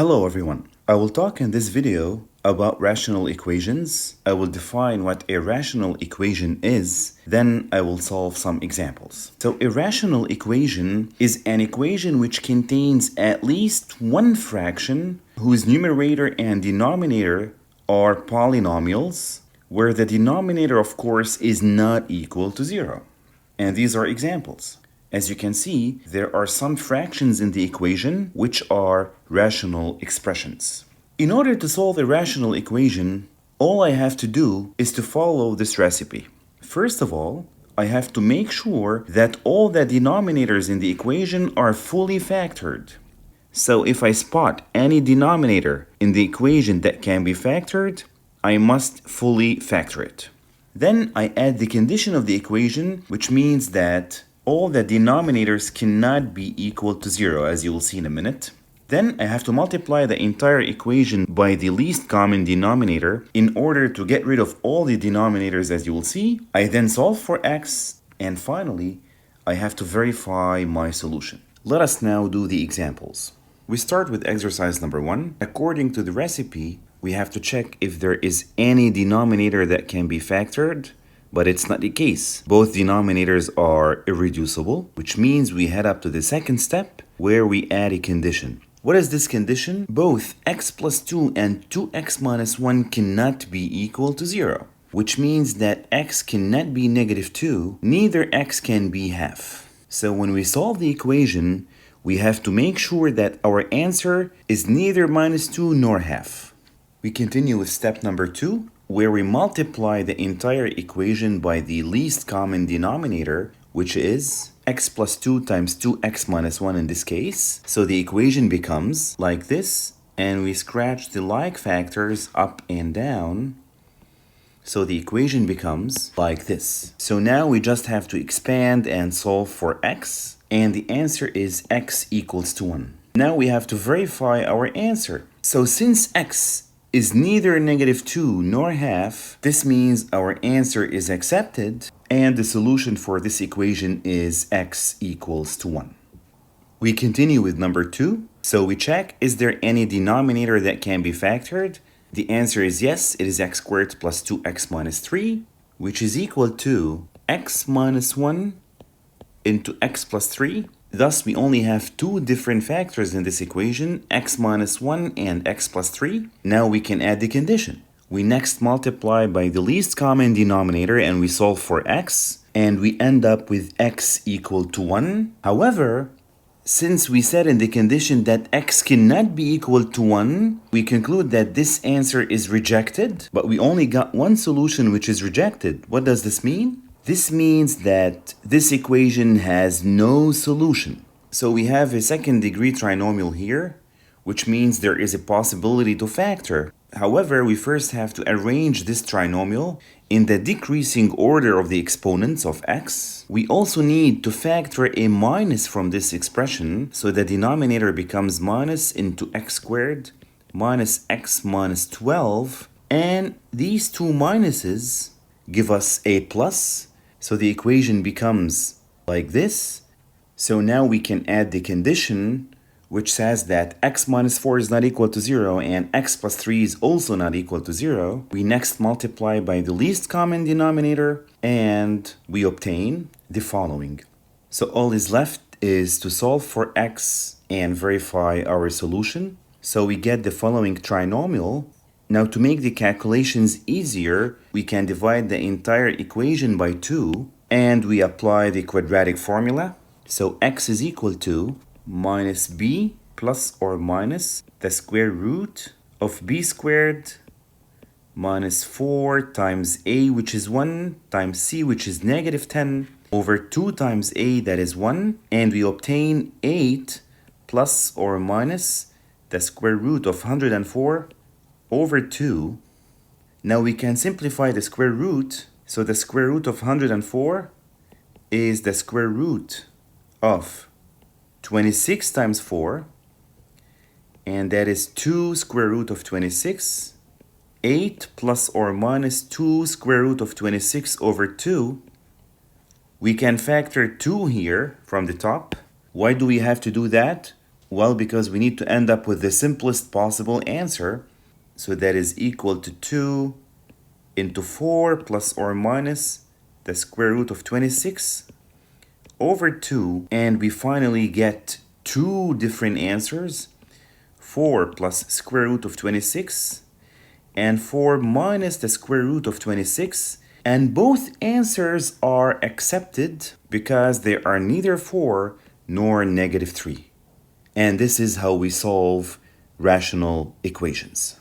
Hello everyone. I will talk in this video about rational equations. I will define what a rational equation is, then I will solve some examples. So a rational equation is an equation which contains at least one fraction whose numerator and denominator are polynomials, where the denominator of course is not equal to 0. And these are examples. As you can see, there are some fractions in the equation which are rational expressions. In order to solve a rational equation, all I have to do is to follow this recipe. First of all, I have to make sure that all the denominators in the equation are fully factored. So if I spot any denominator in the equation that can be factored, I must fully factor it. Then I add the condition of the equation, which means that all the denominators cannot be equal to 0, as you will see in a minute. Then I have to multiply the entire equation by the least common denominator in order to get rid of all the denominators, as you will see. I then solve for x, and finally, I have to verify my solution. Let us now do the examples. We start with exercise number 1. According to the recipe, we have to check if there is any denominator that can be factored. But it's not the case. Both denominators are irreducible, which means we head up to the second step where we add a condition. What is this condition? Both x plus 2 and 2x minus 1 cannot be equal to 0, which means that x cannot be negative 2, neither x can be half. So when we solve the equation, we have to make sure that our answer is neither minus 2 nor half. We continue with step number 2. Where we multiply the entire equation by the least common denominator, which is x plus 2 times 2x minus 1 in this case. So the equation becomes like this, and we scratch the like factors up and down. So the equation becomes like this. So now we just have to expand and solve for x, and the answer is x equals to 1. Now we have to verify our answer. So since x is neither negative 2 nor half, this means our answer is accepted, and the solution for this equation is x equals to 1. We continue with number 2. So we check, is there any denominator that can be factored? The answer is yes, it is x squared plus 2x minus 3, which is equal to x minus 1 into x plus 3. Thus, we only have two different factors in this equation, x minus 1 and x plus 3. Now we can add the condition. We next multiply by the least common denominator and we solve for x, and we end up with x equal to 1. However, since we said in the condition that x cannot be equal to 1, we conclude that this answer is rejected, but we only got one solution which is rejected. What does this mean? This means that this equation has no solution. So we have a second degree trinomial here, which means there is a possibility to factor. However, we first have to arrange this trinomial in the decreasing order of the exponents of x. We also need to factor a minus from this expression, so the denominator becomes minus into x squared minus x minus 12, and these two minuses give us a plus. So the equation becomes like this. So now we can add the condition which says that x minus 4 is not equal to 0 and x plus 3 is also not equal to 0. We next multiply by the least common denominator and we obtain the following. So all is left is to solve for x and verify our solution. So we get the following trinomial. Now to make the calculations easier, we can divide the entire equation by 2 and we apply the quadratic formula. So x is equal to minus b plus or minus the square root of b squared minus 4 times a, which is 1, times c, which is negative 10, over 2 times a, that is 1, and we obtain 8 plus or minus the square root of 104 over 2. Now we can simplify the square root. So the square root of 104 is the square root of 26 times 4, and that is 2 square root of 26. 8 plus or minus 2 square root of 26 over 2. We can factor 2 here from the top. Why do we have to do that? Well, because we need to end up with the simplest possible answer. So that is equal to 2 into 4 plus or minus the square root of 26 over 2. And we finally get two different answers. 4 plus square root of 26 and 4 minus the square root of 26. And both answers are accepted because they are neither 4 nor negative 3. And this is how we solve rational equations.